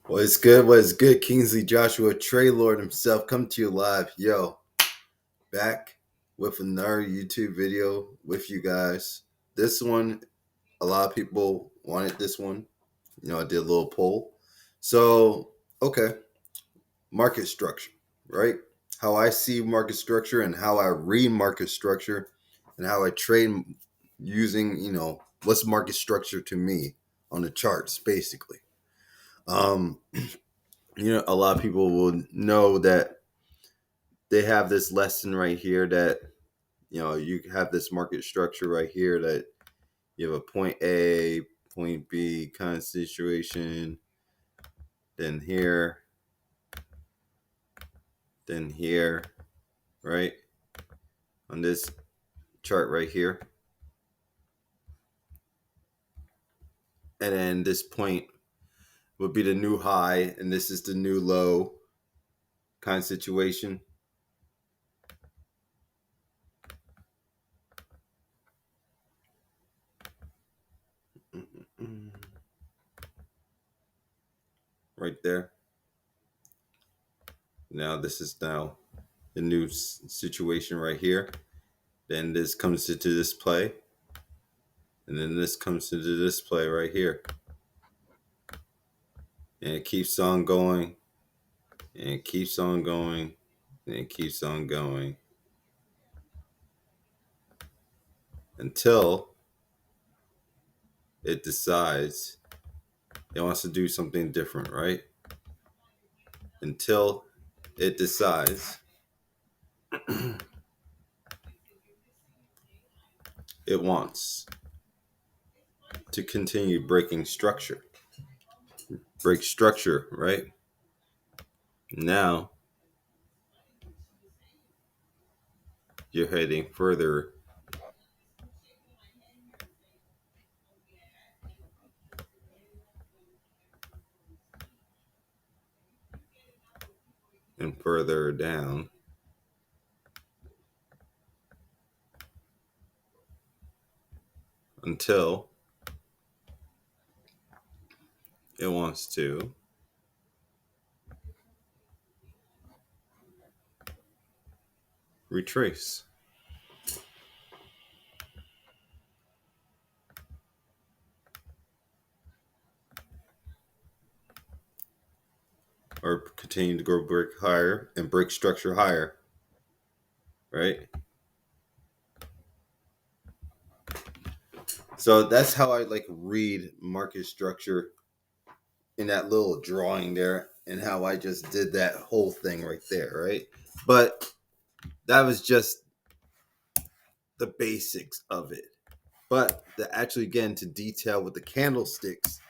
What's good? What's good? Kingsley Joshua, Trey Lord himself, come to you live. Yo, back with another YouTube video with you guys. This one, a lot of people wanted this one. I did a little poll. So, okay, market structure, right? How I see market structure and how I read market structure and how I trade using, what's market structure to me on the charts, basically. Um, a lot of people will know that they have this lesson right here that you have this market structure right here that you have a point A, point B kind of situation, then here, then here, right? On this chart right here. And then this point would be the new high, and this is the new low kind of situation. Right there. Now this is now the new situation right here. Then this comes into this play. And then this comes into this play right here. And it keeps on going. And it keeps on going. And it keeps on going. Until it decides it wants to do something different, right? Until it decides it wants to continue breaking structure. Break structure, right? Now you're heading further and further down until it wants to retrace. Or continue to go break higher and break structure higher, right? So that's how I like read market structure in that little drawing there, and how I just did that whole thing right there, right? But that was just the basics of it. But to actually get into detail with the candlesticks,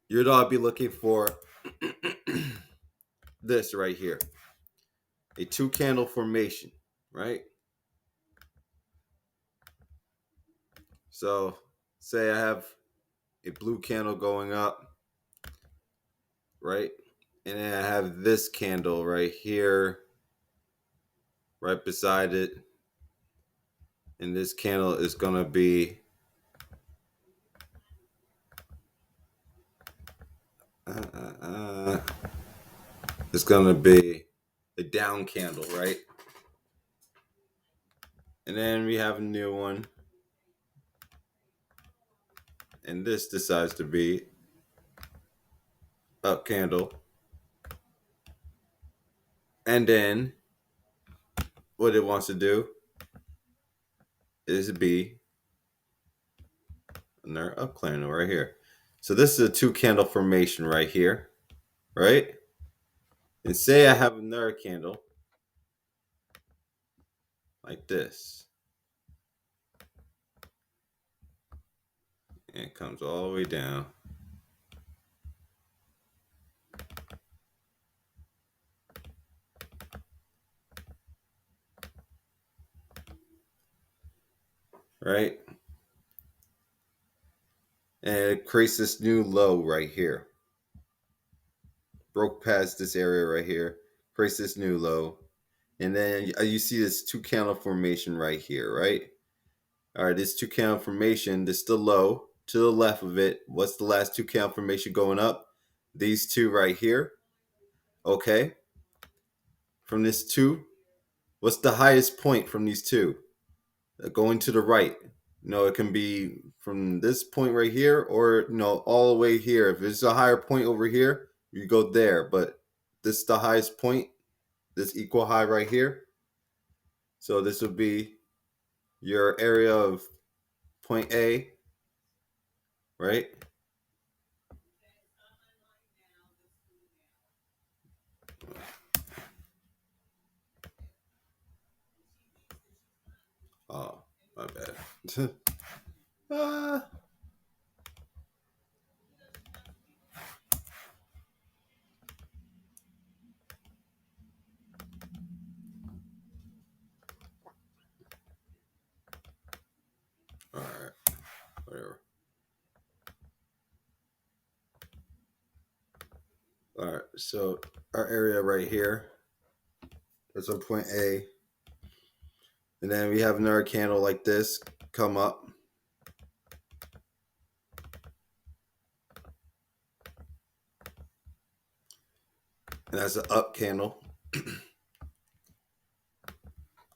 you'd all be looking for this right here, a two candle formation, right? So say I have a blue candle going up, right? And then I have this candle right here, right beside it. And this candle is going to be it's going to be a down candle, right? And then we have a new one. And this decides to be up candle. And then what it wants to do is be another up candle right here. So this is a two candle formation right here, right? And say I have another candle like this. And it comes all the way down. Right? And it creates this new low right here. Broke past this area right here, creates this new low. And then you see this two candle formation right here, right? All right, this two candle formation, this is the low. to the left of it, what's the last two candle formation going up? These two right here. Okay. From this two, what's the highest point from these two? Going to the right. It can be from this point right here or all the way here. If it's a higher point over here, you go there. But this is the highest point, this equal high right here. So this would be your area of point A, right? Oh, my bad. Ah. All right, whatever. All right, so our area right here, that's our point A. And then we have another candle like this come up. And that's an up candle.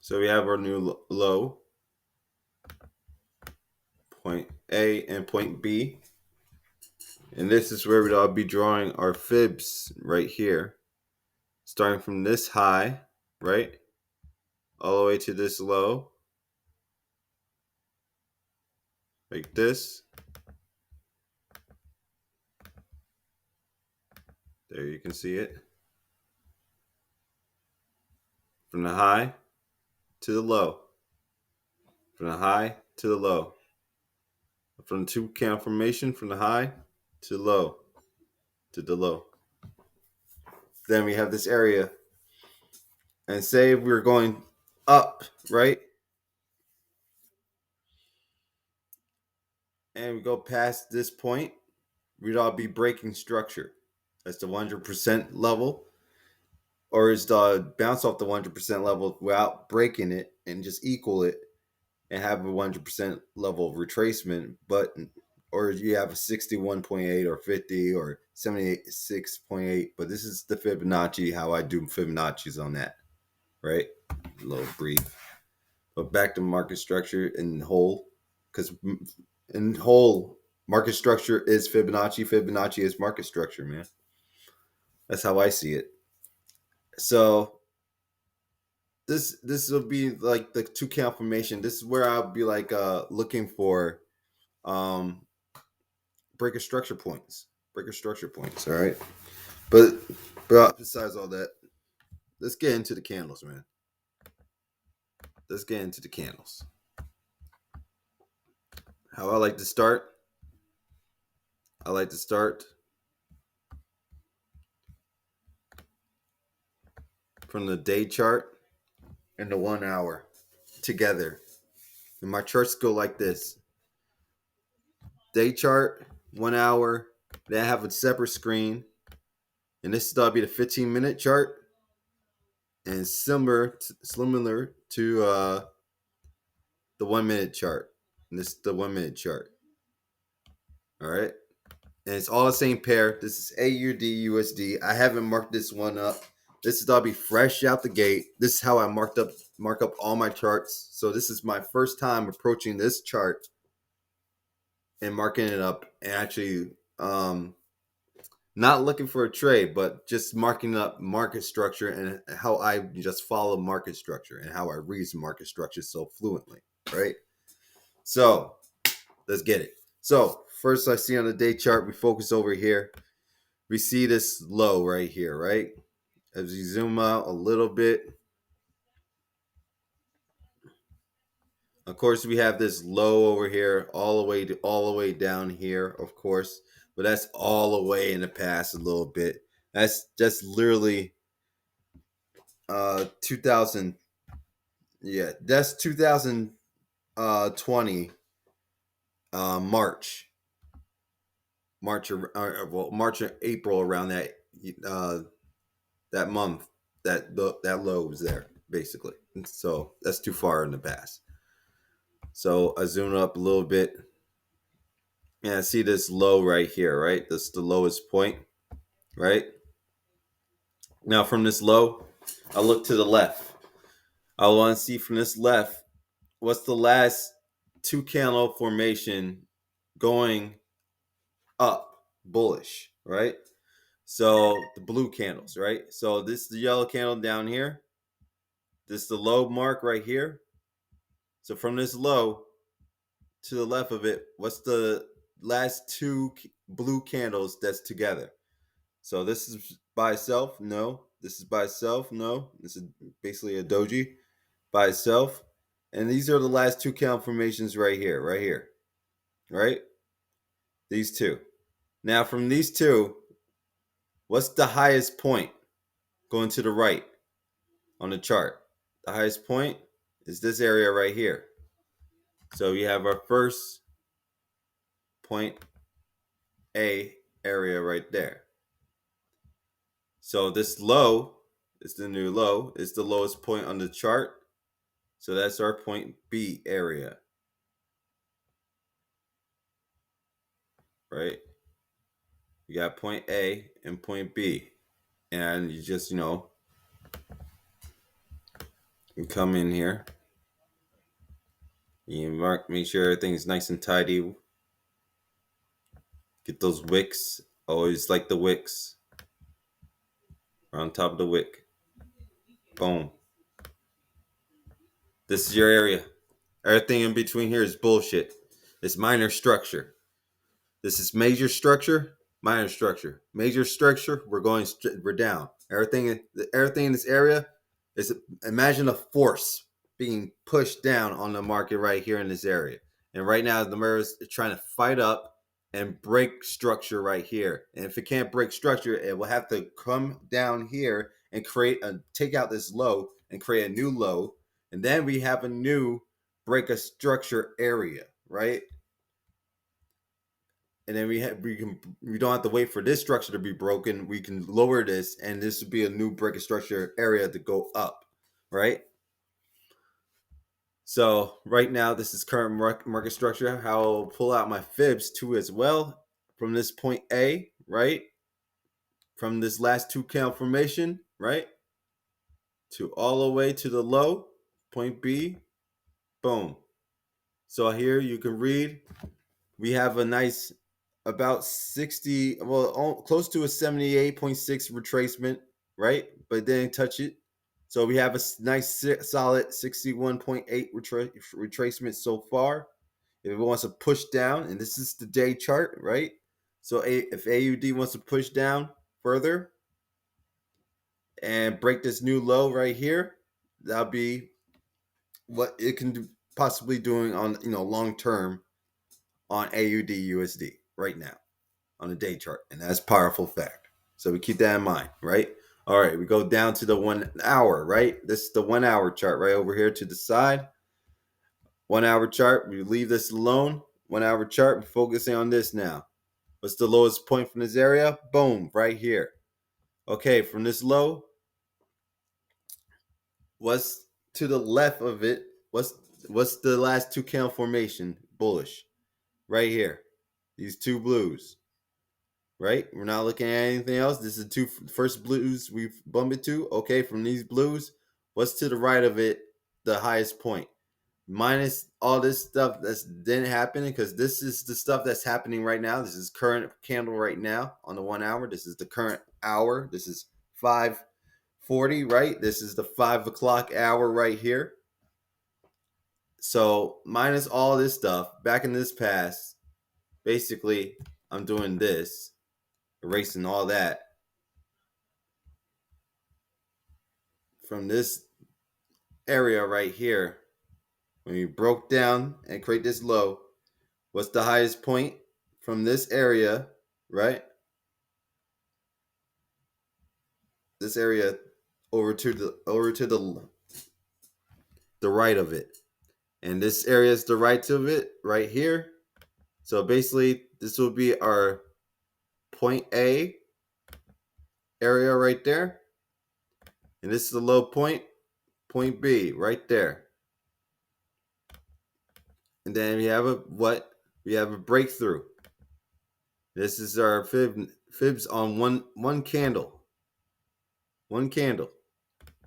So we have our new low, point A and point B. And this is where we'll be drawing our fibs right here. Starting from this high, right? All the way to this low. Like this. There you can see it. From the high to the low. From the high to the low. From the two candle formation, from the high to the low. To the low. Then we have this area. And say if we were going up, right? And we go past this point, we'd all be breaking structure. That's the 100% level. Or is the bounce off the 100% level without breaking it and just equal it and have a 100% level of retracement, or you have a 61.8 or 50 or 76.8, but this is the Fibonacci, how I do Fibonacci's on that, right? A little brief. But back to market structure in whole, because in whole, market structure is Fibonacci. Fibonacci is market structure, man. That's how I see it. So this will be like the two candle formation. This is where I'll be like looking for um breaker structure points. Breaker structure points. All right. But besides all that, let's get into the candles, man. Let's get into the candles. How I like to start. I like to start from the day chart and the 1 hour together. And my charts go like this. Day chart, 1 hour. Then I have a separate screen. And this will be the 15-minute chart. And similar to the 1 minute chart. And this is the 1 minute chart. All right. And it's all the same pair. This is AUD USD. I haven't marked this one up. This is all be fresh out the gate. This is how I mark up all my charts. So this is my first time approaching this chart and marking it up and actually not looking for a trade, but just marking up market structure and how I just follow market structure and how I read market structure so fluently, right? So let's get it. So first I see on the day chart, we focus over here. We see this low right here, right? As you zoom out a little bit, of course, we have this low over here, all the way down here, of course, but that's all the way in the past a little bit. That's just literally 2000. Yeah, that's 2020 March or April, around that month that low was there basically. So that's too far in the past. So I zoom up a little bit. And I see this low right here, right? This is the lowest point, right? Now from this low, I look to the left. I want to see from this left, what's the last two candle formation going up, bullish, right? So the blue candles, right? So this is the yellow candle down here. This is the low mark right here. So from this low to the left of it, what's the last two blue candles that's together? So this is by itself, no. This is by itself, no. This is basically a doji by itself. And these are the last two candle formations right here, right? These two. Now from these two, what's the highest point going to the right on the chart? The highest point is this area right here. So we have our first point A area right there. So this low is the new low. It's the lowest point on the chart. So that's our point B area. Right? You got point A and point B. And you just, you come in here. You make sure everything's nice and tidy. Get those wicks. Always like the wicks. On top of the wick. Boom. This is your area. Everything in between here is bullshit. It's minor structure. This is major structure, minor structure. Major structure, we're down. Everything in this area is, imagine a force being pushed down on the market right here in this area. And right now the mirror is trying to fight up and break structure right here. And if it can't break structure, it will have to come down here and take out this low and create a new low. And then we have a new break a structure area, right? And then we don't have to wait for this structure to be broken. We can lower this, and this would be a new break of structure area to go up, right? So right now, this is current market structure. I'll pull out my fibs too as well from this point A, right? From this last two candle formation, right? To all the way to the low, point B, boom. So here you can read, we have a nice about 60, well, close to a 78.6 retracement, right? But didn't touch it. So we have a nice solid 61.8 retracement so far. If it wants to push down, and this is the day chart, right? So if AUD wants to push down further and break this new low right here, that'll be what it can possibly doing on long term on AUD USD right now on the day chart, and that's powerful fact. So we keep that in mind, right? All right, we go down to the 1 hour, right? This is the 1 hour chart right over here to the side. 1 hour chart, we leave this alone. 1 hour chart, we're focusing on this now. What's the lowest point from this area? Boom, right here. Okay, from this low, what's to the left of it? What's the last two candle formation? Bullish. Right here. These two blues. Right? We're not looking at anything else. This is the two first blues we've bumped into. Okay, from these blues, what's to the right of it, the highest point? Minus all this stuff that didn't happen, because this is the stuff that's happening right now. This is current candle right now on the 1 hour. This is the current hour. This is 5:40, right? This is the 5 o'clock hour right here. So minus all this stuff back in this past, basically I'm doing this, erasing all that from this area right here. When we broke down and create this low, what's the highest point from this area, right? This area over to the right of it. And this area is the right of it right here. So basically this will be our point A area right there. And this is the low point, point B right there. And then we have a breakthrough. This is our fibs on one candle. One candle.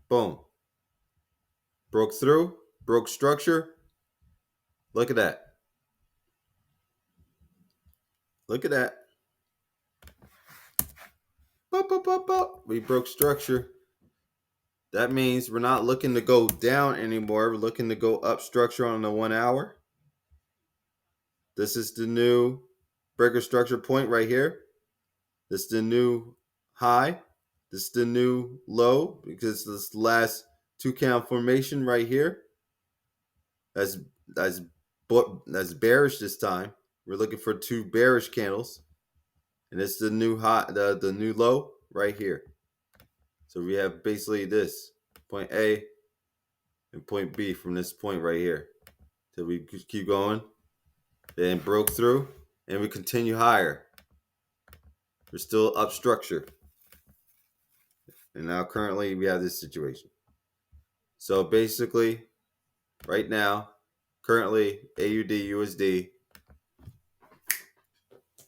Boom. Broke through. Broke structure. Look at that. Look at that. Bop, bop, bop, bop. We broke structure. That means we're not looking to go down anymore. We're looking to go up structure on the 1 hour. This is the new breaker structure point right here. This is the new high. This is the new low because this last 2 count formation right here. That's that's that's bearish this time. We're looking for 2 bearish candles, and it's the new high, the new low right here. So we have basically this point A and point B from this point right here. So we keep going, then broke through, and we continue higher. We're still up structure, and now currently we have this situation. So basically, right now, currently AUD USD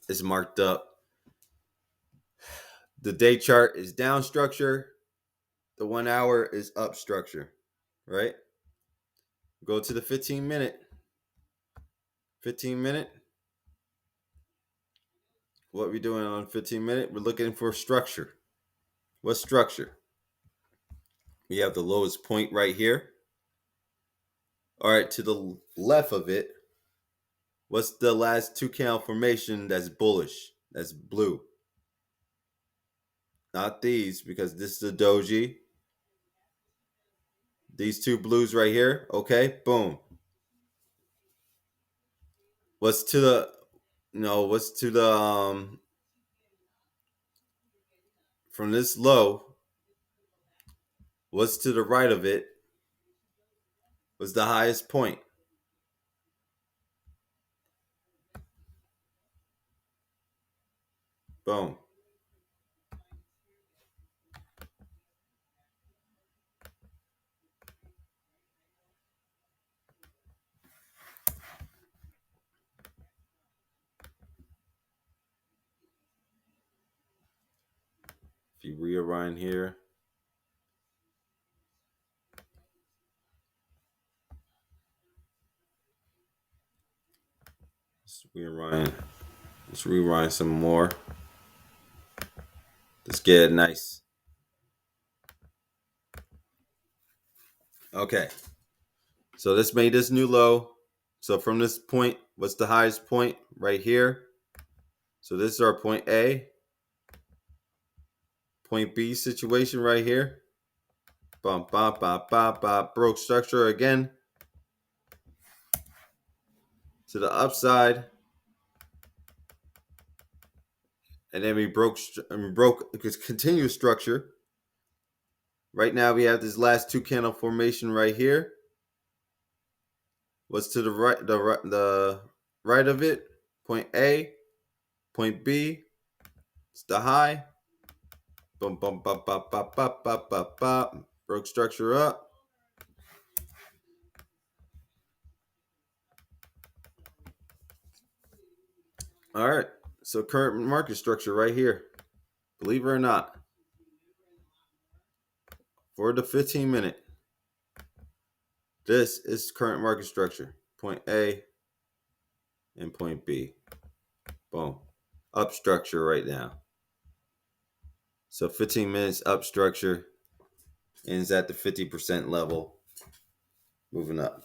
is marked up. The day chart is down structure. The 1 hour is up structure, right? Go to the 15 minute. 15 minute. What we doing on 15 minute? We're looking for structure. What structure? We have the lowest point right here. All right, to the left of it, what's the last 2 count formation that's bullish? That's blue. Not these, because this is a doji. These 2 blues right here. Okay, boom. What's to the what's to the from this low, what's to the right of it was the highest point. Boom. If you rearrange here, let's rewind some more. Let's get it nice. Okay. So this made this new low. So from this point, what's the highest point? Right here. So this is our point A. Point B situation right here. Bump, bump, bump, bump, bump. Broke structure again. To the upside. And then we broke continuous structure. Right now we have this last 2 candle formation right here. What's to the right of it? Point A, point B. It's the high. Boom, boom, bop, bop, bop, bop, bop, bop, bop. Broke structure up. All right. So current market structure right here. Believe it or not. For the 15 minute. This is current market structure. Point A and point B. Boom. Up structure right now. So 15 minutes up structure ends at the 50% level. Moving up.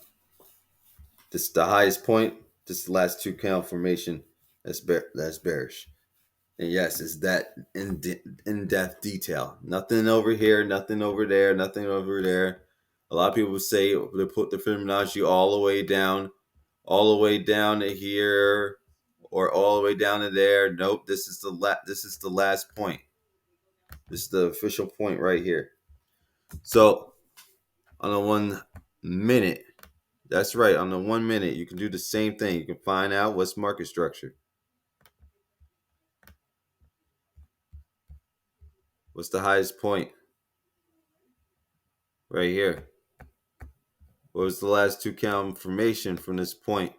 This is the highest point. This is the last 2 count formation. That's bearish. And yes, it's that in-depth detail. Nothing over here, nothing over there, nothing over there. A lot of people say they put the Fibonacci all the way down to here, or all the way down to there. Nope, this is the last point. This is the official point right here. So on the 1 minute, that's right, on the 1 minute, you can do the same thing. You can find out what's market structure. What's the highest point? Right here. What was the last 2 count formation from this point?